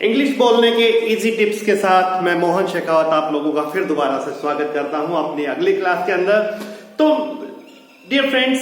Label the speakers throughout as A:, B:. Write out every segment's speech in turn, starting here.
A: English बोलने के easy tips के साथ मैं मोहन शेखावत आप लोगों का फिर दोबारा से स्वागत करता हूं अपनी अगली क्लास के अंदर। तो डियर फ्रेंड्स,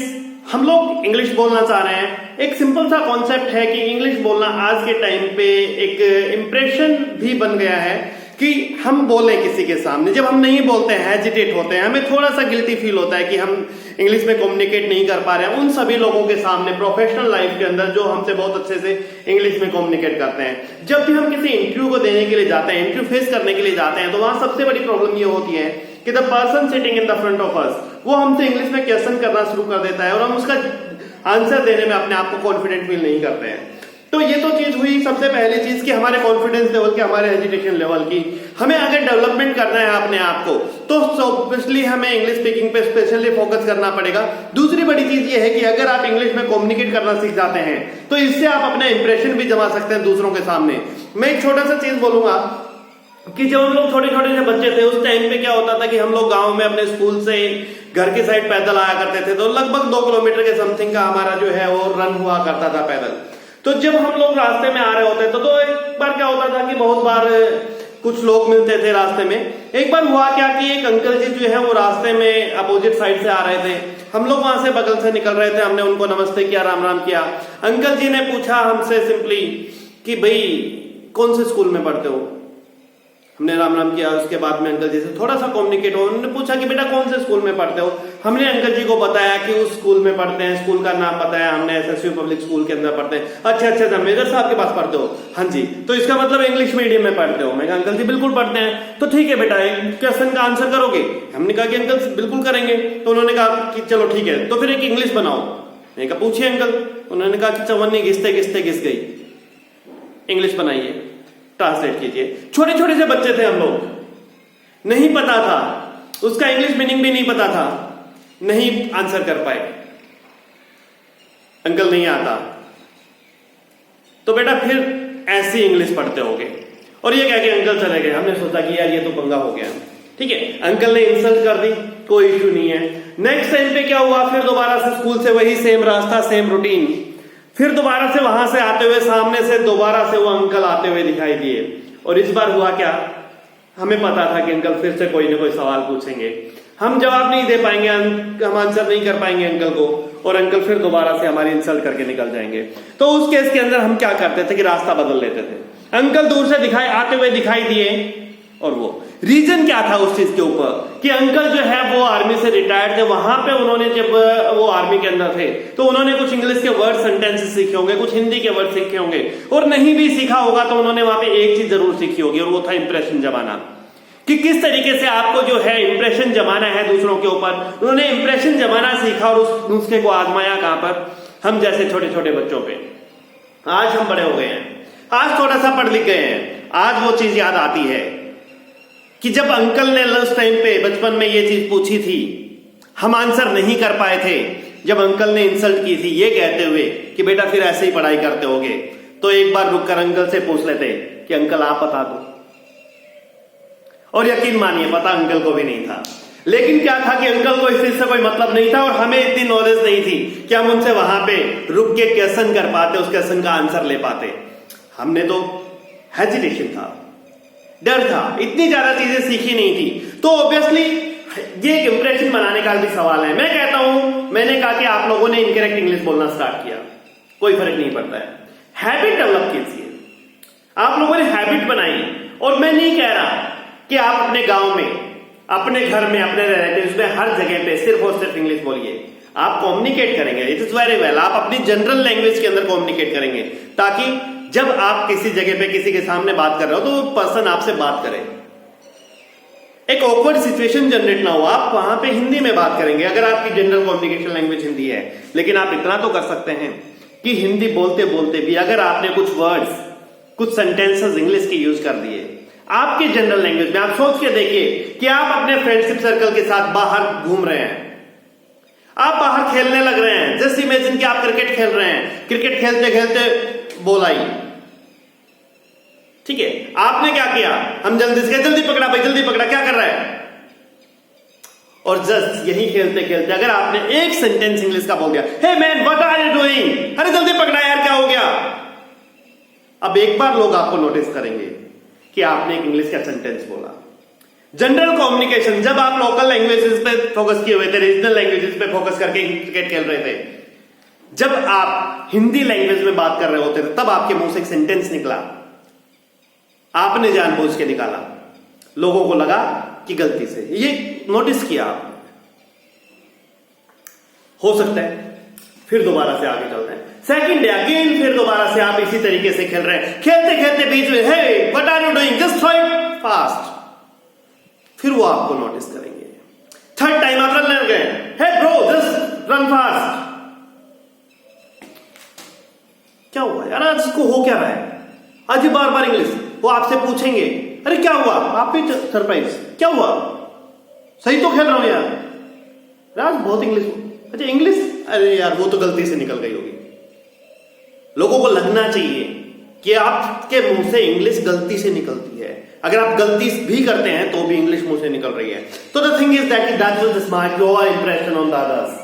A: हम लोग इंग्लिश बोलना चाह रहे हैं। एक सिंपल सा कॉन्सेप्ट है कि इंग्लिश बोलना आज के टाइम पे एक इंप्रेशन भी बन गया है कि हम बोलें किसी के सामने। जब हम नहीं बोलते हैं, हेजिटेट होते हैं, हमें थोड़ा सा गिल्टी फील होता है कि हम इंग्लिश में कम्युनिकेट नहीं कर पा रहे हैं। उन सभी लोगों के सामने प्रोफेशनल लाइफ के अंदर जो हमसे बहुत अच्छे से इंग्लिश में कम्युनिकेट करते हैं, जब भी हम किसी इंटरव्यू को देने के लिए जाते हैं, इंटरव्यू फेस करने के लिए जाते हैं, तो वहां सबसे बड़ी प्रॉब्लम ये होती है कि the person sitting in the front of us, वो हमसे इंग्लिश में क्वेश्चन करना शुरू कर देता है और हम उसका आंसर देने में अपने आप को कॉन्फिडेंट फील नहीं करते हैं। तो ये तो चीज हुई सबसे पहली चीज कि हमारे कॉन्फिडेंस लेवल की, हमारे एजुकेशन लेवल की। हमें अगर डेवलपमेंट करना है अपने आप को, तो ऑब्वियसली हमें इंग्लिश स्पीकिंग पे स्पेशली फोकस करना पड़ेगा। दूसरी बड़ी चीज ये है कि अगर आप इंग्लिश में कम्युनिकेट करना सीख जाते हैं तो इससे आप अपना इंप्रेशन भी जमा सकते हैं दूसरों के सामने। मैं एक छोटा सा चीज बोलूंगा कि जब हम लोग छोटे छोटे से बच्चे थे, उस टाइम पे क्या होता था कि हम लोग गांव में अपने स्कूल से घर की साइड पैदल आया करते थे, तो लगभग 2 किलोमीटर के समथिंग का हमारा जो है वो रन हुआ करता था पैदल। तो जब हम लोग रास्ते में आ रहे होते थे, तो एक बार क्या होता था कि बहुत बार कुछ लोग मिलते थे रास्ते में। एक बार हुआ क्या कि एक अंकल जी जो है वो रास्ते में अपोजिट साइड से आ रहे थे, हम लोग वहां से बगल से निकल रहे थे। हमने उनको नमस्ते किया, राम राम किया। अंकल जी ने पूछा हमसे सिंपली कि भाई कौन से स्कूल में पढ़ते हो। हमने राम राम किया। उसके बाद में अंकल जी से थोड़ा सा कम्युनिकेट हुआ। उन्होंने पूछा कि बेटा कौन से स्कूल में पढ़ते हो। हमने अंकल जी को बताया कि उस स्कूल में पढ़ते हैं, स्कूल का नाम बताया हमने, एसएसयू पब्लिक स्कूल के अंदर पढ़ते हैं। अच्छा, मेजर साहब के पास पढ़ते हो? हाँ जी। तो इसका मतलब इंग्लिश मीडियम में पढ़ते हो? मैं कहा अंकल जी बिल्कुल पढ़ते हैं। तो ठीक है बेटा, एक क्वेश्चन का आंसर करोगे? हमने कहा कि अंकल बिल्कुल करेंगे। तो उन्होंने कहा कि चलो ठीक है, तो फिर एक इंग्लिश बनाओ। मैंने कहा पूछिए अंकल। उन्होंने कहा कि चवन्नी घिसते घिसते घिस गई। इंग्लिश बनाइए, ट्रांसलेट कीजिए। छोटे छोटे से बच्चे थे हम लोग, नहीं पता था, उसका इंग्लिश मीनिंग भी नहीं पता था, नहीं आंसर कर पाए। अंकल नहीं आता, तो बेटा फिर ऐसी इंग्लिश पढ़ते होगे। और ये कह के अंकल चले गए। हमने सोचा कि यार ये तो पंगा हो गया। ठीक है, अंकल ने इंसल्ट कर दी, कोई इश्यू नहीं है। नेक्स्ट टाइम पे क्या हुआ, फिर दोबारा से स्कूल से वही सेम रास्ता, सेम रूटीन। फिर दोबारा से वहां से आते हुए सामने से दोबारा से वो अंकल आते हुए दिखाई दिए। और इस बार हुआ क्या, हमें पता था कि अंकल फिर से कोई ना कोई सवाल पूछेंगे, हम जवाब नहीं दे पाएंगे, हम आंसर नहीं कर पाएंगे अंकल को, और अंकल फिर दोबारा से हमारी इंसल्ट करके निकल जाएंगे। तो उस केस के अंदर हम क्या करते थे कि रास्ता बदल लेते थे। अंकल दूर से दिखाई आते हुए दिखाई दिए, और वो रीजन क्या था उस चीज के ऊपर कि अंकल जो है वो आर्मी से रिटायर्ड थे। वहां पे उन्होंने जब वो आर्मी के अंदर थे तो उन्होंने कुछ इंग्लिश के वर्ड सेंटेंसेस सीखे होंगे, कुछ हिंदी के वर्ड सीखे होंगे, और नहीं भी सीखा होगा तो उन्होंने वहां पे एक चीज जरूर सीखी होगी, और वो था इंप्रेशन जमाना। कि किस तरीके से आपको जो है इंप्रेशन जमाना है दूसरों के ऊपर। उन्होंने इंप्रेशन जमाना सीखा और उस नुस्खे को आजमाया कहां पर, हम जैसे छोटे छोटे बच्चों पे। आज हम बड़े हो गए हैं, आज थोड़ा सा पढ़ लिख गए हैं, आज वो चीज याद आती है कि जब अंकल ने लंच टाइम पे बचपन में ये चीज पूछी थी, हम आंसर नहीं कर पाए थे। जब अंकल ने इंसल्ट की थी ये कहते हुए कि बेटा फिर ऐसे ही पढ़ाई करते होगे, तो एक बार रुककर अंकल से पूछ लेते कि अंकल आप बता दो। और यकीन मानिए पता अंकल को भी नहीं था। लेकिन क्या था कि अंकल को इस चीज से कोई मतलब नहीं था और हमें इतनी नॉलेज नहीं थी कि हम उनसे वहां पे रुक के क्वेश्चन कर पाते, उस क्वेश्चन का आंसर ले पाते। हमने तो हेजिटेशन था, डर था, इतनी ज्यादा चीजें सीखी नहीं थी। तो ऑब्वियसली ये एक इंप्रेशन बनाने का भी सवाल है। मैं कहता हूं, मैंने कहा कि आप लोगों ने इनकरेक्ट इंग्लिश बोलना स्टार्ट किया, कोई फर्क नहीं पड़ता है। हैबिट डेवलप कीजिए, आप लोगों ने हैबिट बनाई। और मैं नहीं कह रहा कि आप अपने गांव में, अपने घर में, अपने रिलेटिव्स में, हर जगह पे सिर्फ और सिर्फ इंग्लिश बोलिए। आप कम्युनिकेट करेंगे, इट इज वेरी वेल, आप अपनी जनरल लैंग्वेज के अंदर कम्युनिकेट करेंगे, ताकि जब आप किसी जगह पे किसी के सामने बात कर रहे हो तो वो पर्सन आपसे बात करे, एक ऑकवर्ड सिचुएशन जनरेट ना हो। आप वहां पे हिंदी में बात करेंगे अगर आपकी जनरल कम्युनिकेशन लैंग्वेज हिंदी है। लेकिन आप इतना तो कर सकते हैं कि हिंदी बोलते बोलते भी अगर आपने कुछ वर्ड्स, कुछ सेंटेंसेस इंग्लिश के यूज कर दिए आपकी जनरल लैंग्वेज में, आप सोच के देखिए कि आप अपने फ्रेंडशिप सर्कल के साथ बाहर घूम रहे हैं, आप बाहर खेलने लग रहे हैं। जस्ट इमेजिन कि आप क्रिकेट खेल रहे हैं, क्रिकेट खेलते खेलते बॉल आई, ठीक है, आपने क्या किया, हम जल्दी से जल्दी पकड़ा भाई, जल्दी पकड़ा, क्या कर रहा है। और जस्ट यही खेलते खेलते अगर आपने एक सेंटेंस इंग्लिश का बोल दिया, hey man what are you doing, अरे जल्दी पकड़ा यार, क्या हो गया। अब एक बार लोग आपको नोटिस करेंगे कि आपने एक इंग्लिश का सेंटेंस बोला। जनरल कम्युनिकेशन, जब आप लोकल लैंग्वेजेस पे फोकस किए हुए थे, रीजनल लैंग्वेजेस पे फोकस करके क्रिकेट खेल रहे थे, जब आप हिंदी लैंग्वेज में बात कर रहे होते थे, तब आपके मुंह से एक सेंटेंस निकला, आपने जानबूझ के निकाला, लोगों को लगा कि गलती से, ये नोटिस किया आपने। हो सकता है फिर दोबारा से आगे चलते हैं, सेकंड डे अगेन फिर दोबारा से आप इसी तरीके से खेल रहे हैं, खेलते खेलते बीच में, hey what are you doing, just throw it fast, फिर वो आपको नोटिस करेंगे। थर्ड टाइम आप रन लग गए, hey bro just run fast, क्या हुआ यार, आज इसको हो क्या रहा है, आज बार बार इंग्लिश, वो आपसे पूछेंगे अरे क्या हुआ, आप भी सरप्राइज, क्या हुआ, सही तो खेल रहा हूं यार, आज बहुत इंग्लिश, अच्छा इंग्लिश, अरे यार वो तो गलती से निकल गई होगी। लोगों को लगना चाहिए कि आपके मुंह से इंग्लिश गलती से निकलती है, अगर आप गलती भी करते हैं तो भी इंग्लिश मुंह से निकल रही है। तो the thing is that will smart your impression on the others.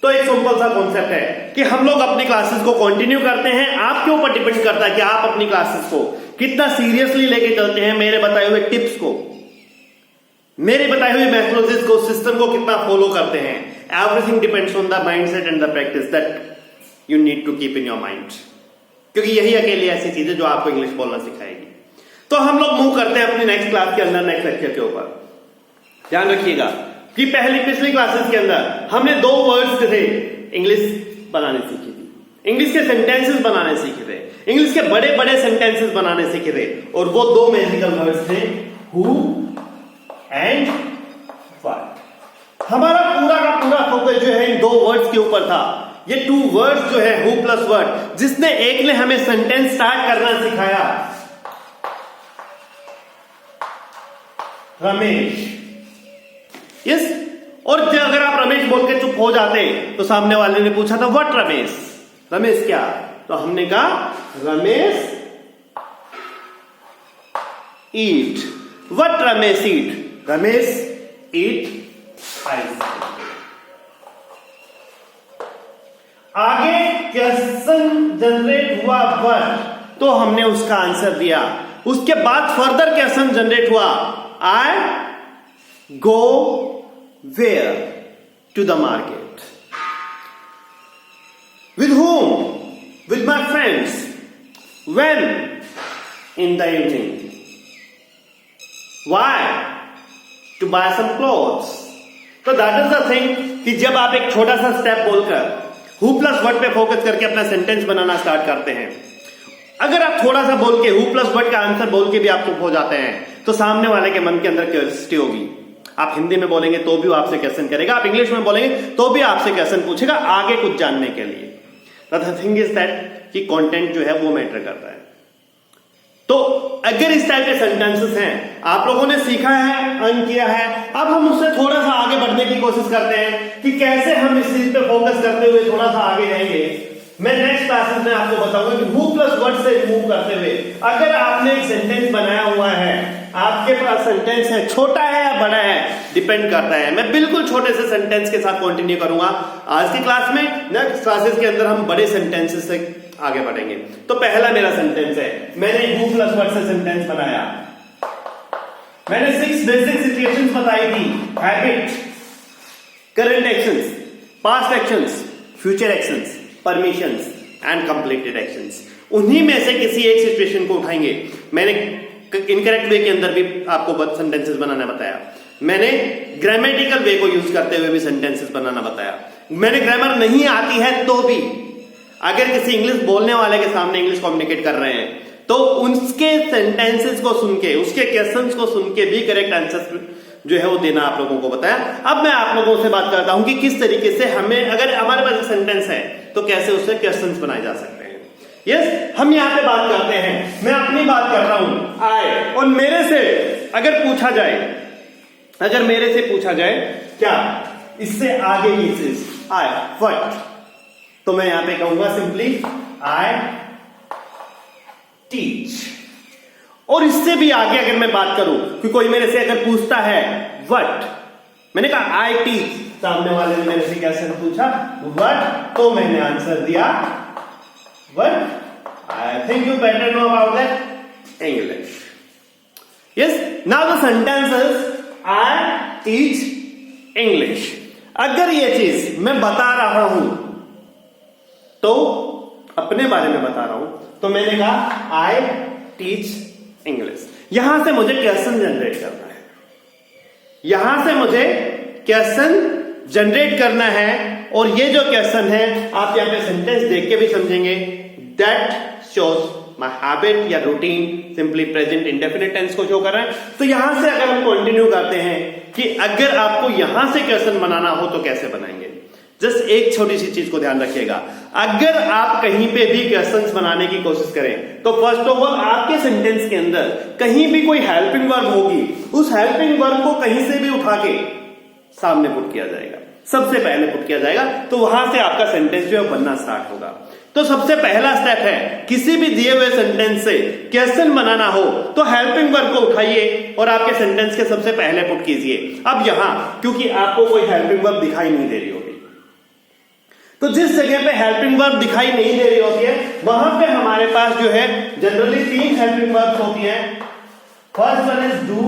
A: तो एक सिंपल सा कॉन्सेप्ट है कि हम लोग अपनी क्लासेस को कंटिन्यू करते हैं, आपके ऊपर डिपेंड करता है कि आप अपनी क्लासेस को कितना सीरियसली लेके चलते हैं, मेरे बताए हुए टिप्स को, मेरे बताए हुए मेथोडोलॉजीज को, सिस्टम को कितना फॉलो करते हैं। Everything depends on the mindset and the practice that you need to keep in your mind, क्योंकि यही अकेली ऐसी चीज है जो आपको इंग्लिश बोलना सिखाएगी। तो हम लोग मूव करते हैं अपनी नेक्स्ट क्लास के अंदर, नेक्स्ट लेक्चर के ऊपर। ध्यान रखिएगा कि पिछली क्लासेस के अंदर हमने 2 वर्ड्स थे इंग्लिश बनाने सीखी थी, इंग्लिश के सेंटेंसेस बनाने सीखे थे, इंग्लिश के बड़े बड़े सेंटेंसेस बनाने सीखे थे, और वो 2 मैजिकल वर्ड्स थे हु एंड व्हाट। हमारा पूरा का पूरा फोकस जो है इन 2 वर्ड्स के ऊपर था। ये 2 वर्ड्स जो है हु प्लस व्हाट, जिसने एक ने हमें सेंटेंस स्टार्ट करना सिखाया, रमेश, यस। और अगर आप रमेश बोल के चुप हो जाते तो सामने वाले ने पूछा था व्हाट रमेश, रमेश क्या, तो हमने कहा Ramesh eat, what Ramesh eat, Ramesh eat ice cream. आगे क्वेश्चन जनरेट हुआ व्हाट, तो हमने उसका आंसर दिया। उसके बाद फर्दर क्वेश्चन जनरेट हुआ I go where to the market, with whom, with my friends, when, in the evening, why, to buy some clothes। तो दैट इज द थिंग कि जब आप एक छोटा सा स्टेप बोलकर हु प्लस वर्ड पे फोकस करके अपना सेंटेंस बनाना स्टार्ट करते हैं, अगर आप थोड़ा सा बोल के हु प्लस वर्ड का आंसर बोल के भी आप चुप हो जाते हैं, तो सामने वाले के मन के अंदर क्यूरियोसिटी होगी। आप हिंदी में बोलेंगे तो भी वो आपसे क्वेश्चन करेगा, आप इंग्लिश में बोलेंगे तो भी आपसे क्वेश्चन पूछेगा आगे कुछ जानने के लिए। द थिंग इज दैट कि कंटेंट जो है वो मैटर करता है। तो अगर इस टाइप के सेंटेंसेस हैं, आप लोगों ने सीखा है, अर्न किया है, अब हम उससे थोड़ा सा आगे बढ़ने की कोशिश करते हैं कि कैसे हम इस चीज पे फोकस करते हुए थोड़ा सा आगे जाएंगे। मैं नेक्स्ट क्लासेस में आपको बताऊंगा कि हु प्लस वर्ड से मूव करते हुए अगर आपने एक सेंटेंस बनाया हुआ है, आपके पास सेंटेंस है, छोटा है या बड़ा है डिपेंड करता है। मैं बिल्कुल छोटे से सेंटेंस के साथ कंटिन्यू करूंगा आज की क्लास में। नेक्स्ट क्लासेस के अंदर हम बड़े सेंटेंसेस से आगे बढ़ेंगे। तो पहला मेरा सेंटेंस है, मैंने हु प्लस वर्ड से सेंटेंस बनाया। मैंने 6 बेसिक सिचुएशंस बताई थी, habit, current actions, past actions, future actions, permissions and completed actions. उन्हीं में से किसी एक सिचुएशन को उठाएंगे। मैंने इनकरेक्ट वे के अंदर भी आपको सेंटेंसेस बनाना बताया, मैंने ग्रामेटिकल वे को यूज करते हुए भी सेंटेंसेस बनाना बताया, मैंने ग्रामर नहीं आती है तो भी अगर किसी इंग्लिश बोलने वाले के सामने इंग्लिश कम्युनिकेट कर रहे हैं तो उसके सेंटेंसेस को सुन के, उसके क्वेश्चंस को सुन के भी करेक्ट आंसर जो है वो देना आप लोगों को बताया। अब मैं आप लोगों से बात करता हूं कि किस तरीके से हमें, अगर हमारे पास एक सेंटेंस है तो कैसे उससे क्वेश्चंस बनाए जा सकते हैं। यस, हम यहां पे बात करते हैं, मैं अपनी बात कर रहा हूं आई, और मेरे से अगर पूछा जाए, अगर मेरे से पूछा जाए क्या इससे आगे की चीज आई व्हाट, तो मैं यहां पे कहूंगा सिंपली आई टीच। और इससे भी आगे अगर मैं बात करूं कि कोई मेरे से अगर पूछता है व्हाट, मैंने कहा आई टीच, सामने वाले ने मेरे से कैसे पूछा व्हाट, तो मैंने आंसर दिया what I think you better know about that English. Yes, now the sentences I teach English. अगर ये चीज मैं बता रहा हूं तो अपने बारे में बता रहा हूं, तो मैंने कहा I teach English. यहां से मुझे क्वेश्चन जनरेट करना है, यहां से मुझे क्वेश्चन जनरेट करना है, और ये जो क्वेश्चन है आप यहां पे सेंटेंस देख के भी समझेंगे. दैट शोज माई हैबिट या routine, simply present indefinite tense को शो कर रहे हैं. तो यहां से अगर हम कंटिन्यू करते हैं कि अगर आपको यहां से क्वेश्चन बनाना हो तो कैसे बनाएंगे. जस्ट एक छोटी सी चीज को ध्यान रखिएगा, अगर आप कहीं पे भी क्वेश्चंस बनाने की कोशिश करें तो फर्स्ट ऑफ ऑल आपके सेंटेंस के अंदर कहीं भी कोई हेल्पिंग वर्ब होगी, उस हेल्पिंग वर्ब को कहीं से भी उठा के सामने पुट किया जाएगा, सबसे पहले पुट किया जाएगा. तो वहां से आपका सेंटेंस जो है बनना स्टार्ट होगा. तो सबसे पहला स्टेप है, किसी भी दिए हुए सेंटेंस से क्वेश्चन बनाना हो तो हेल्पिंग वर्ब को उठाइए और आपके सेंटेंस के सबसे पहले पुट कीजिए. अब यहां क्योंकि आपको कोई हेल्पिंग वर्ब दिखाई नहीं दे रही होगी, तो जिस जगह पे हेल्पिंग वर्ब दिखाई नहीं दे रही होती है वहां पे हमारे पास जो है जनरली 3 हेल्पिंग वर्ब्स होती हैं. First one is do,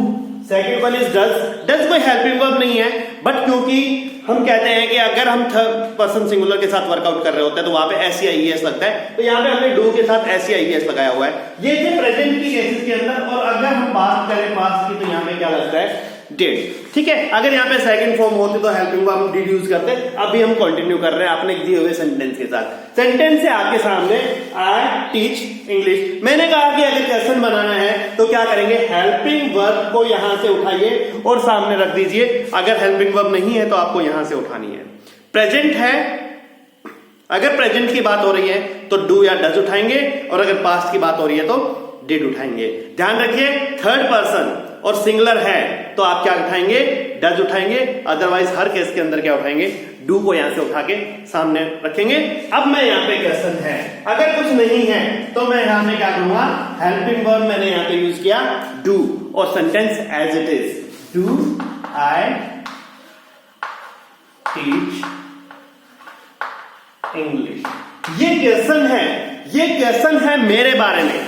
A: second one is does. Does कोई हेल्पिंग वर्ब नहीं है, बट क्योंकि हम कहते हैं कि अगर हम थर्ड पर्सन सिंगुलर के साथ वर्कआउट कर रहे होते हैं तो वहां पे एस या ईएस लगता है, तो यहां पे हमने डू के साथ एस या ईएस लगाया हुआ है. ये थे प्रेजेंट की केसेस के अंदर. और अगर हम बात करें पास्ट की तो यहां पे क्या लगता है, डिड. ठीक है, अगर यहां पे सेकंड फॉर्म होती तो हेल्पिंग वर्ब हम डिड यूज करते. अभी हम कंटिन्यू कर रहे हैं अपने दिए हुए सेंटेंस के साथ. सेंटेंस से आपके सामने आई टीच इंग्लिश. मैंने कहा कि अगर क्वेश्चन बनाना है तो क्या करेंगे, हेल्पिंग वर्ब को यहां से उठाइए और सामने रख दीजिए. अगर हेल्पिंग वर्ब नहीं है तो आपको यहां से उठानी है. प्रेजेंट है, अगर प्रेजेंट की बात हो रही है तो डू या डज उठाएंगे, और अगर पास्ट की बात हो रही है तो डिड उठाएंगे. ध्यान रखिए, थर्ड पर्सन और सिंगुलर है तो आप क्या उठाएंगे, डज उठाएंगे. अदरवाइज हर केस के अंदर क्या उठाएंगे, डू को यहां से उठा के सामने रखेंगे. अब मैं यहां पे क्वेश्चन है, अगर कुछ नहीं है तो मैं यहां पे क्या करूंगा, हेल्पिंग वर्ब मैंने यहां पे यूज किया डू, और sentence as it is, do I teach English. ये क्वेश्चन है, ये क्वेश्चन है मेरे बारे में,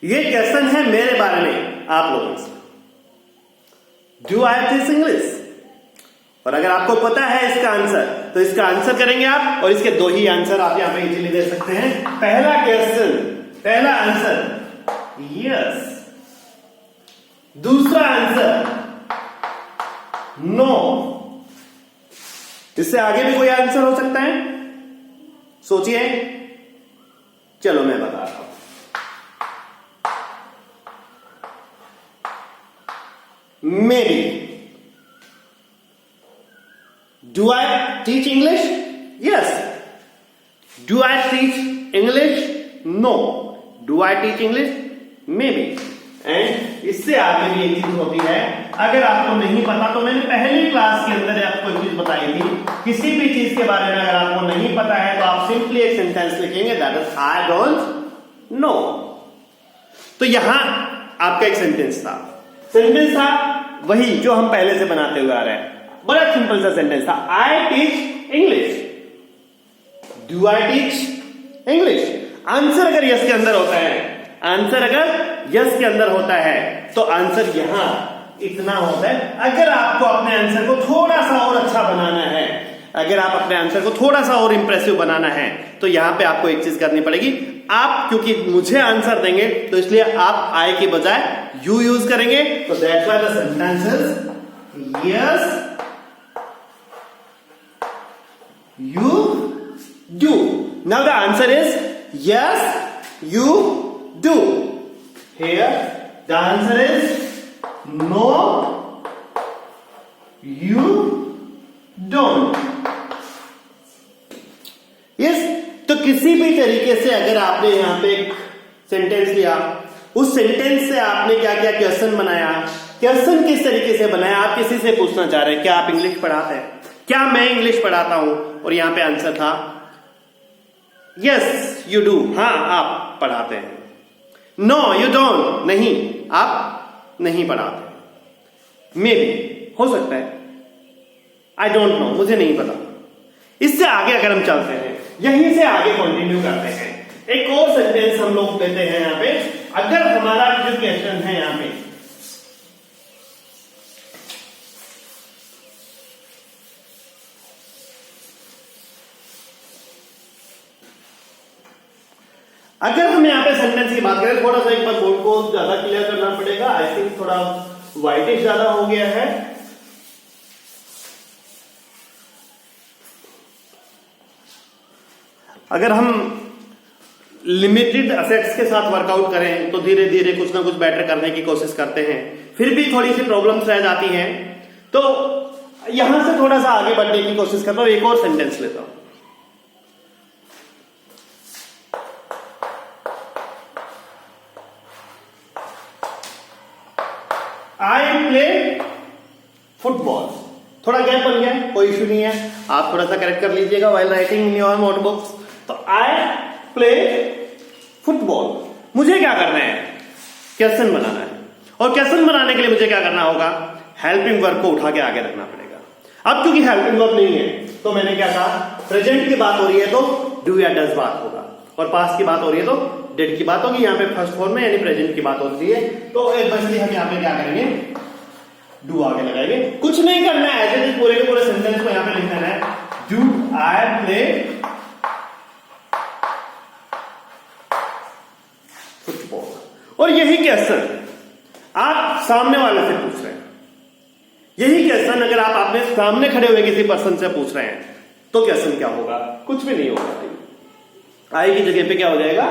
A: ये क्वेश्चन है मेरे बारे में आप लोगों से. Do I teach English. और अगर आपको पता है इसका आंसर तो इसका आंसर करेंगे आप, और इसके 2 ही आंसर आप यहां पे इजीली दे सकते हैं. पहला क्वेश्चन, पहला आंसर यस, दूसरा आंसर नो. इससे आगे भी कोई आंसर हो सकता है, सोचिए. चलो मैं बता रहा हूं. Maybe. Do I teach English? Yes. Do I teach English? No. Do I teach English? Maybe. And इससे आगे भी एक चीज होती है, अगर आपको नहीं पता तो मैंने पहली क्लास के अंदर आपको एक चीज बताई थी, किसी भी चीज के बारे में अगर आपको नहीं पता है तो आप सिंपली एक सेंटेंस लिखेंगे, that is I don't know. तो यहां आपका एक सेंटेंस था, सेंटेंस था वही जो हम पहले से बनाते हुए आ रहे हैं. बड़ा सिंपल सा सेंटेंस था, आई teach English. Do I teach English. Answer अगर यस के अंदर होता है, आंसर अगर यस के अंदर होता है तो आंसर यहां इतना होता है. अगर आपको अपने आंसर को थोड़ा सा और अच्छा बनाना है, अगर आप अपने आंसर को थोड़ा सा और इंप्रेसिव बनाना है तो यहां पे आपको एक चीज करनी पड़ेगी. आप क्योंकि मुझे आंसर देंगे तो इसलिए आप आई के बजाय यू यूज करेंगे. तो that's why the sentence is yes you do. Now the answer is yes you do. Here the answer is no you don't. Yes. तो किसी भी तरीके से अगर आपने यहां पे एक सेंटेंस लिया, उस सेंटेंस से आपने क्या क्या क्वेश्चन बनाया, क्वेश्चन किस तरीके से बनाया, आप किसी से पूछना चाह रहे हैं क्या आप इंग्लिश पढ़ाते हैं, क्या मैं इंग्लिश पढ़ाता हूं, और यहां पे आंसर था यस यू डू, हां आप पढ़ाते हैं. नो यू डोंट, नहीं आप नहीं पढ़ाते. मे बी, हो सकता है, आई डोंट नो, मुझे नहीं पता. इससे आगे अगर हम चलते हैं, यहीं से आगे कंटिन्यू करते हैं, एक और सेंटेंस हम लोग देते हैं यहां पे, अगर हमारा जो क्वेश्चन है यहां पे, अगर हम यहां पे सेंटेंस की बात करें, थोड़ा सा एक बार बोर्ड को ज्यादा क्लियर करना पड़ेगा, आई थिंक थोड़ा व्हाइटिश ज्यादा हो गया है। अगर हम लिमिटेड असेट्स के साथ वर्कआउट करें तो धीरे धीरे कुछ ना कुछ बेटर करने की कोशिश करते हैं, फिर भी थोड़ी सी प्रॉब्लम्स रह जाती हैं, तो यहां से थोड़ा सा आगे बढ़ने की कोशिश करता हूं। एक और सेंटेंस लेता हूं, आई प्ले फुटबॉल। थोड़ा गैप बन गया, कोई इश्यू नहीं है, आप थोड़ा सा करेक्ट कर लीजिएगा while writing in your notebooks. तो आई प्ले फुटबॉल, मुझे क्या करना है, क्वेश्चन बनाना है, और क्वेश्चन बनाने के लिए मुझे क्या करना होगा, हेल्पिंग वर्ब को उठा के आगे रखना पड़ेगा। अब क्योंकि हेल्पिंग वर्ब नहीं है तो मैंने क्या कहा, प्रेजेंट की बात हो रही है तो डू या डज बात होगा, और पास्ट की बात हो रही है तो डिड की बात होगी। यहाँ पे फर्स्ट फॉर्म में यानी प्रेजेंट की बात होती है, तो इसलिए हम यहाँ पे क्या करेंगे, डू आगे लगाएंगे। कुछ नहीं करना है, ऐसे पूरे के पूरे सेंटेंस को यहाँ पे लिख देना है, डू आई प्ले फुटबॉल। और यही क्वेश्चन आप सामने वाले से पूछ रहे हैं, यही क्वेश्चन अगर आप अपने सामने खड़े हुए किसी पर्सन से पूछ रहे हैं तो क्वेश्चन क्या होगा, कुछ भी नहीं होगा। आई की जगह पे क्या हो जाएगा,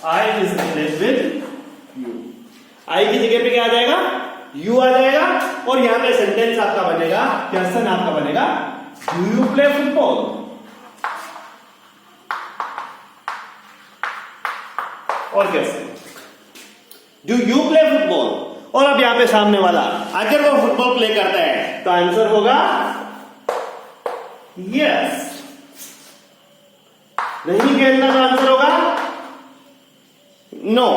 A: I is replaced with you. आई की जगह पे क्या आ जाएगा, यू आ जाएगा, और यहां पे सेंटेंस आपका बनेगा, क्वेश्चन आपका बनेगा, डू यू प्ले फुटबॉल। और question do you play football, और अब यहां पे सामने वाला अगर वो फुटबॉल प्ले करता है तो आंसर होगा यस। नहीं खेलता तो आंसर होगा नो।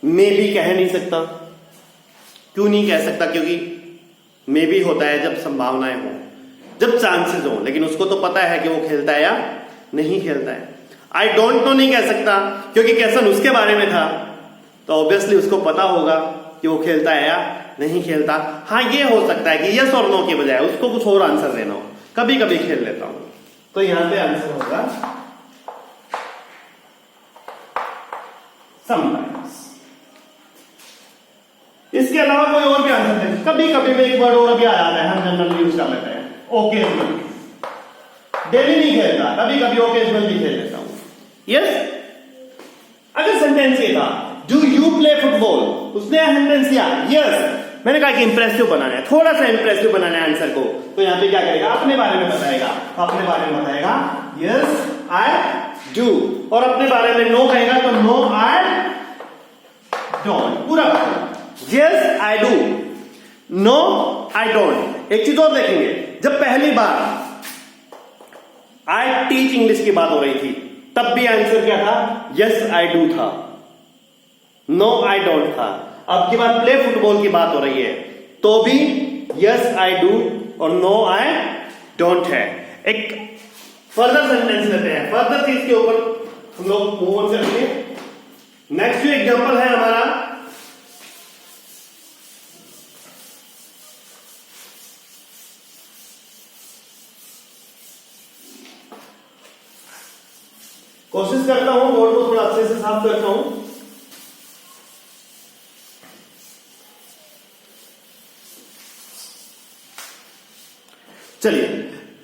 A: मे भी कह नहीं सकता, क्यों नहीं कह सकता, क्योंकि मे भी होता है जब संभावनाएं हो, जब चांसेस हो, लेकिन उसको तो पता है कि वो खेलता है या नहीं खेलता है। आई डोंट नो नहीं कह सकता क्योंकि क्वेश्चन उसके बारे में था, तो ऑब्वियसली उसको पता होगा कि वो खेलता है या नहीं खेलता। हाँ, ये हो सकता है कि यस और नो के बजाय उसको कुछ और आंसर देना हो, कभी कभी खेल लेता हूं, तो यहां पे आंसर होगा समटाइम्स। इसके अलावा कोई और भी आंसर दे, कभी कभी में एक वर्ड और भी आ जाता है, हम जनरली यूज कर लेते हैं, ओकेजनल। डेली नहीं खेलता, कभी कभी ओकेजनल भी खेल लेता हूं। यस, अगर सेंटेंस ये था डू यू प्ले फुटबॉल, उसने सेंटेंस किया यस, मैंने कहा कि इंप्रेसिव बनाना है, थोड़ा सा इंप्रेसिव बनाना है आंसर को, तो यहां पे क्या करेगा, अपने बारे में बताएगा, अपने बारे में बताएगा यस आई डू, और अपने बारे में नो कहेगा तो नो आई डोंट, पूरा yes I do, no I don't. एक चीज और देखेंगे, जब पहली बार आई टीच इंग्लिश की बात हो रही थी तब भी आंसर क्या था, यस आई डू था, नो आई डोंट था। अब की बात प्ले फुटबॉल की बात हो रही है तो भी यस आई डू और नो आई डोंट है। एक फर्दर सेंटेंस लेते हैं, फर्दर चीज के ऊपर हम लोग मूव ऑन करेंगे। नेक्स्ट जो एग्जांपल है हमारा, कोशिश करता हूं बोर्ड को थोड़ा अच्छे से साफ करता हूं। चलिए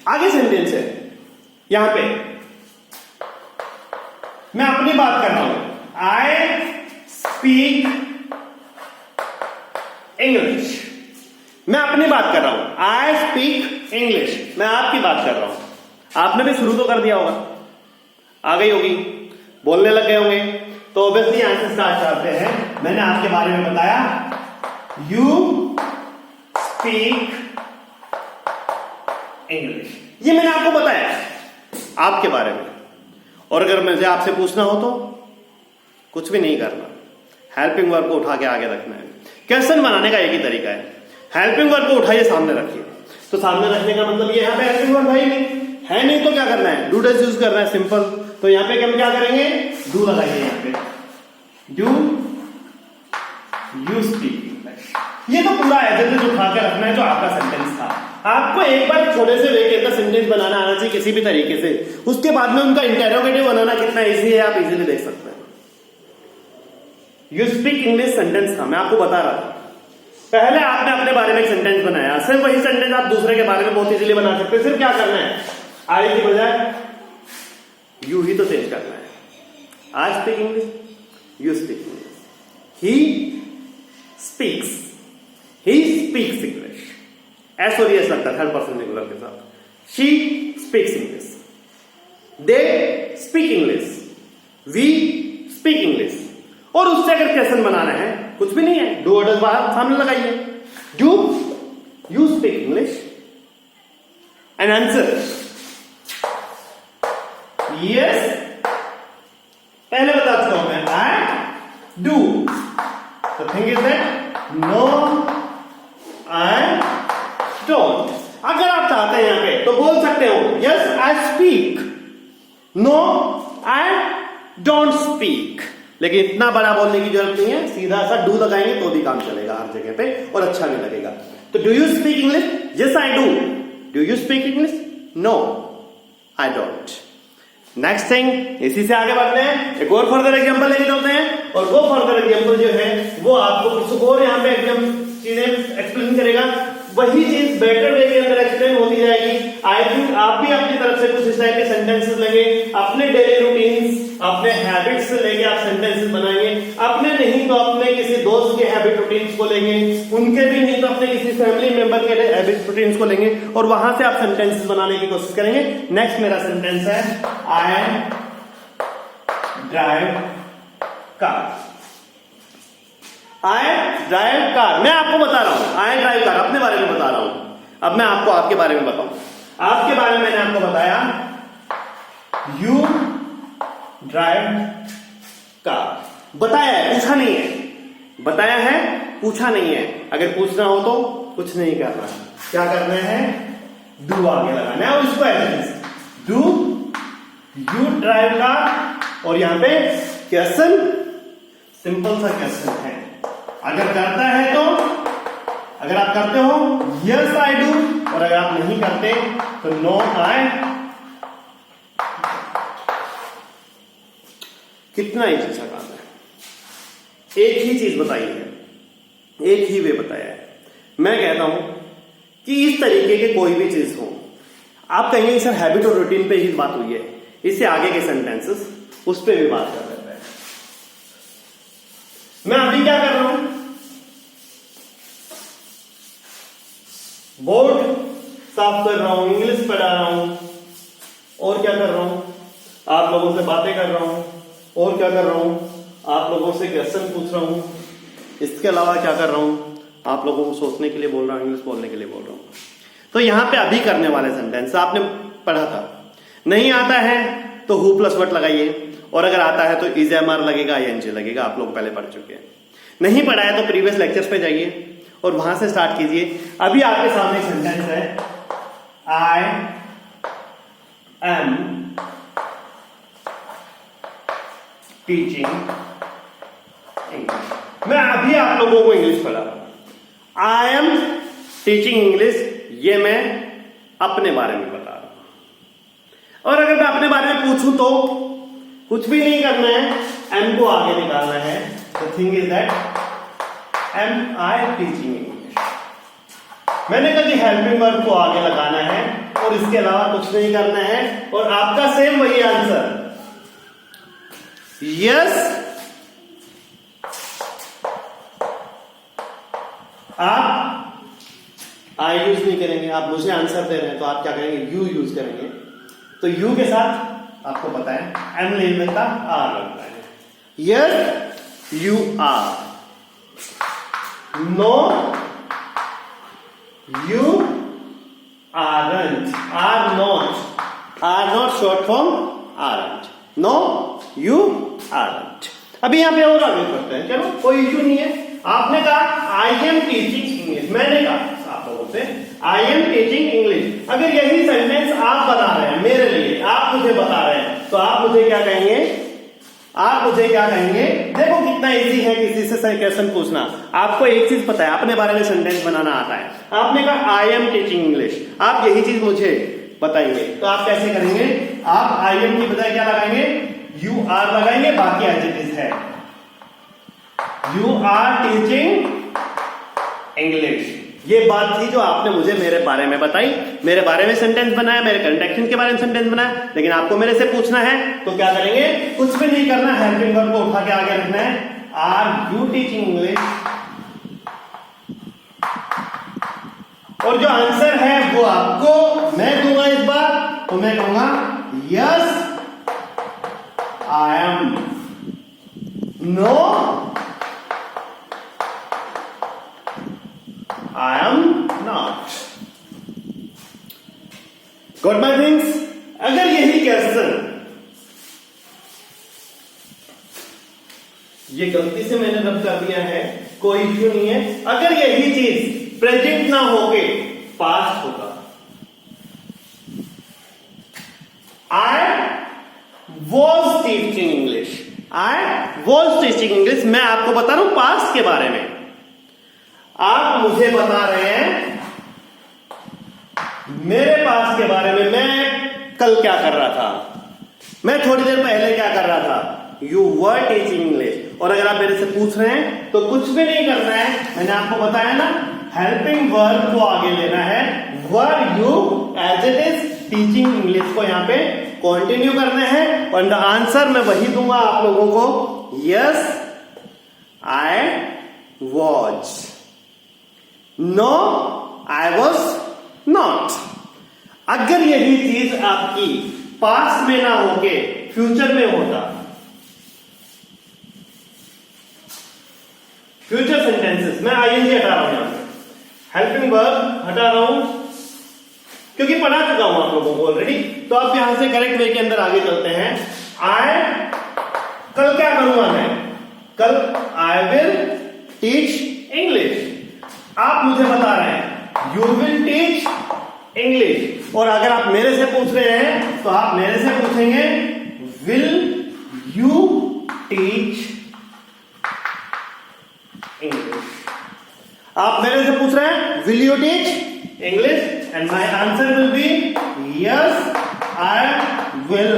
A: आगे सेंटेंस है, यहां पे मैं अपनी बात कर रहा हूं, आई स्पीक इंग्लिश, मैं अपनी बात कर रहा हूं, आई स्पीक इंग्लिश, मैं आपकी बात कर रहा हूं। आपने भी शुरू तो कर दिया होगा, आ गई होगी, बोलने लग गए होंगे, तो ऑब्वियसली आंसर स्टार्ट करते हैं। मैंने आपके बारे में बताया, यू स्पीक इंग्लिश, ये मैंने आपको बताया आपके बारे में। और अगर मुझे आपसे पूछना हो तो कुछ भी नहीं करना, हेल्पिंग वर्ब को उठा के आगे रखना है। क्वेश्चन बनाने का एक ही तरीका है, हेल्पिंग वर्ब को उठाइए सामने रखिए, तो सामने रखने का मतलब ये यहां पे हेल्पिंग वर्ब है ही नहीं, है नहीं तो क्या करना है, डू डज यूज करना है, सिंपल। तो यहाँ पे हम क्या करेंगे, डू लगाइए यहाँ पे, डू यू स्पीक इंग्लिश। ये तो पूरा एजेंडा उठा के रखना है जो आपका सेंटेंस था। आपको एक बार छोटे से वे के अंदर सेंटेंस बनाना आना चाहिए किसी भी तरीके से, उसके बाद में उनका इंटेरोगेटिव बनाना कितना इजी है आप इजीली देख सकते हैं। यू स्पीक इंग्लिश सेंटेंस था, मैं आपको बता रहा था। पहले आपने अपने बारे में एक सेंटेंस बनाया, सिर्फ वही सेंटेंस आप दूसरे के बारे में बहुत इजीली बना सकते हैं। सिर्फ क्या करना है, आई की बजाय यू ही तो चेंज करना है। I speak English, you speak English, he speaks English, s और एस लगता है थर्ड पर्सन सिंगुलर के साथ। She speaks English, they speak English, we speak English. और उससे अगर क्वेश्चन बनाना है, कुछ भी नहीं है, डू ऑर्डर बाहर सामने लगाइए, do you speak English, an answer yes. पहले बता चुका हूं मैं, I do. The thing is that no I don't. अगर आप चाहते हैं यहां पे तो बोल सकते हो yes I speak, no I don't speak. लेकिन इतना बड़ा बोलने की जरूरत नहीं है, सीधा सा डू लगाएंगे तो भी काम चलेगा हर जगह पे और अच्छा भी लगेगा। तो do you speak English, yes I do. Do you speak English, no I don't. Next thing, इसी से आगे बढ़ते हैं, एक और फर्दर एग्जांपल लेके चलते हैं। और वो फर्दर एग्जांपल जो है वो आपको कुछ और यहाँ पे एकदम चीजें एक्सप्लेन करेगा। वही चीज बेटर वे के अंदर एक्सप्लेन होती जाएगी। आई थिंक आप भी अपनी तरफ से कुछ इस टाइप के सेंटेंसेस लगे, अपने डेली रूटीन्स, अपने हैबिट्स से लेके आप सेंटेंसेस बनाएंगे। अपने नहीं तो अपने किसी दोस्त के हैबिट रूटीन्स को लेंगे, उनके भी नहीं तो अपने किसी फैमिली मेंबर के हैबिट रूटीन्स को लेंगे और वहां से आप सेंटेंसेस बनाने की कोशिश करेंगे। नेक्स्ट मेरा सेंटेंस है, I drive car. I drive car, मैं आपको बता रहा हूं, आई ड्राइव कार अपने बारे में बता रहा हूं। अब मैं आपको आपके बारे में बताऊं। आपके बारे में मैंने आपको बताया यू ड्राइव कार, बताया है, पूछा नहीं है। बताया है, पूछा नहीं है। अगर पूछना हो तो कुछ नहीं करना, क्या करना है, डू आगे लगाना है और इसको ऐसे डू यू ड्राइव कार। और यहां पे क्वेश्चन, सिंपल सा क्वेश्चन है। अगर करता है तो, अगर आप करते हो यस आई डू, और अगर आप नहीं करते तो नो आई। कितना ही अच्छा काम है, एक ही चीज बताई है, एक ही वे बताया है। मैं कहता हूं कि इस तरीके के कोई भी चीज हो, आप कहेंगे सर हैबिट और रूटीन पे ही बात हुई है, इससे आगे के सेंटेंसेस उस पर भी बात कर रहे हैं। मैं अभी क्या कर रहा हूं, बोर्ड साफ कर रहा हूं, इंग्लिश पढ़ा रहा हूं, और क्या कर रहा हूं, आप लोगों से बातें कर रहा हूं, और क्या कर रहा हूं, आप लोगों से क्वेश्चन पूछ रहा हूं। इसके अलावा क्या कर रहा हूं, आप लोगों को सोचने के लिए बोल रहा हूं, इंग्लिश बोलने के लिए बोल रहा हूं। तो यहां पे अभी करने वाले सेंटेंस आपने पढ़ा था। नहीं आता है तो हु प्लस व्हाट लगाइए, और अगर आता है तो इज एम आर लगेगा, ING लगेगा। आप लोग पहले पढ़ चुके हैं। नहीं पढ़ा है तो प्रीवियस लेक्चर्स पे जाइए और वहां से स्टार्ट कीजिए। अभी आपके सामने सेंटेंस है, आई एम टीचिंग इंग्लिश। मैं अभी आप लोगों को इंग्लिश पढ़ा रहा हूं। आई एम टीचिंग इंग्लिश, ये मैं अपने बारे में बता रहा हूं। और अगर मैं अपने बारे में पूछूं तो कुछ भी नहीं करना है, एम को आगे निकालना है। The thing is that am I teaching English, मैंने कभी हेल्पिंग वर्ब को आगे लगाना है और इसके अलावा कुछ नहीं करना है। और आपका सेम वही आंसर, यस आप आई यूज नहीं करेंगे, आप मुझे आंसर दे रहे हैं तो आप क्या करेंगे, यू यूज करेंगे। तो यू के साथ आपको पता है एम ले लेता, आर लगता है। Yes you are, no you aren't, are not short form aren't, no you aren't. अभी यहां पे और आगे करते हैं, चलो कोई इश्यू नहीं है। आपने कहा आई एम टीचिंग इंग्लिश, मैंने कहा आप लोगों से आई एम टीचिंग इंग्लिश। अगर यही सेंटेंस आप बता रहे हैं मेरे लिए, आप मुझे बता रहे हैं, तो आप मुझे क्या कहेंगे? आप मुझे क्या कहेंगे? देखो कितना इजी है किसी से सही क्वेश्चन पूछना। आपको एक चीज पता है, अपने बारे में सेंटेंस बनाना आता है। आपने कहा आई एम टीचिंग इंग्लिश, आप यही चीज मुझे बताएंगे, तो आप कैसे करेंगे? आप आई एम की बजाय क्या लगाएंगे? यू आर लगाएंगे, बाकी एज इट इज है। You are teaching English. ये बात थी जो आपने मुझे मेरे बारे में बताई, मेरे बारे में सेंटेंस बनाया, मेरे कंटेक्शन के बारे में सेंटेंस बनाया। लेकिन आपको मेरे से पूछना है तो क्या करेंगे? कुछ भी नहीं करना, हेल्पिंग वर्ब को उठा के आगे रखना है। Are you teaching English? और जो आंसर है वो आपको मैं दूंगा इस बार, तो मैं कहूंगा yes I am, no I am not. Got my things? अगर यही क्वेश्चन, ये गलती से मैंने रब कर दिया है, कोई इश्यू नहीं है। अगर यही चीज प्रेजेंट ना होके पास्ट होगा, I was teaching English. I was teaching English. मैं आपको बता रहा हूं पास्ट के बारे में, आप मुझे बता रहे हैं मेरे पास के बारे में। मैं कल क्या कर रहा था, मैं थोड़ी देर पहले क्या कर रहा था? You were teaching English. और अगर आप मेरे से पूछ रहे हैं तो कुछ भी नहीं करना है, मैंने आपको बताया ना, हेल्पिंग वर्ब को आगे लेना है, were you as it is teaching English को यहां पे कंटिन्यू करना है। और आंसर मैं वही दूंगा आप लोगों को, yes I was, no I was not. अगर यही चीज आपकी पास्ट में ना होके फ्यूचर में होता, फ्यूचर सेंटेंसेस, मैं आईएनजी हटा रहा हूं यहां से, हेल्पिंग वर्ब हटा रहा हूं क्योंकि पढ़ा चुका हूं आप लोगों को ऑलरेडी। तो आप यहां से करेक्ट वे के अंदर आगे चलते हैं। आई, कल क्या करूंगा मैं? कल आई विल टीच इंग्लिश। आप मुझे बता रहे हैं यू विल टीच इंग्लिश। और अगर आप मेरे से पूछ रहे हैं तो आप मेरे से पूछेंगे विल यू टीच इंग्लिश। आप मेरे से पूछ रहे हैं will you teach English, and my answer will be yes I will,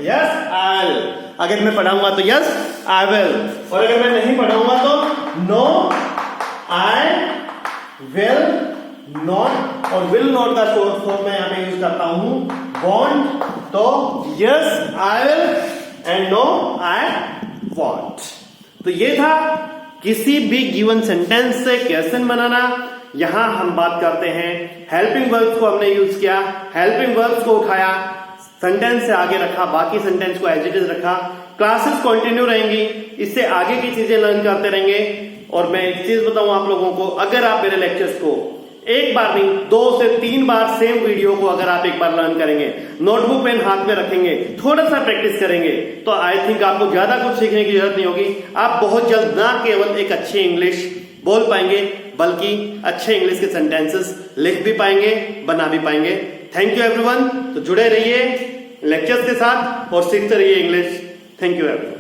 A: yes I will. अगर मैं पढ़ाऊंगा तो यस आई विल, और अगर मैं नहीं पढ़ाऊंगा तो नो आई विल नॉट। और विल नॉट का शॉर्ट फॉर्म मैं यहां पे यूज करता हूं वॉन्ट। तो yes I will and no I won't. तो ये था किसी भी गिवन सेंटेंस से क्वेश्चन बनाना। यहां हम बात करते हैं हेल्पिंग वर्ब्स को हमने यूज किया, हेल्पिंग वर्ब्स को उठाया, सेंटेंस से आगे रखा, बाकी सेंटेंस को एज इट इज रखा। क्लासेस कंटिन्यू रहेंगी, इससे आगे की चीजें लर्न करते रहेंगे। और मैं एक चीज बताऊं आप लोगों को, अगर आप मेरे लेक्चर्स को एक बार नहीं 2 से 3 बार सेम वीडियो को अगर आप एक बार लर्न करेंगे, नोटबुक पेन हाथ में रखेंगे, थोड़ा सा प्रैक्टिस करेंगे, तो आई थिंक आपको ज्यादा कुछ सीखने की जरूरत नहीं होगी। आप बहुत जल्द ना केवल एक अच्छी इंग्लिश बोल पाएंगे, बल्कि अच्छे इंग्लिश के सेंटेंसेस लिख भी पाएंगे, बना भी पाएंगे। Thank you everyone. तो जुड़े रहिए लेक्चर्स के साथ और सीखते रहिए इंग्लिश। Thank you everyone.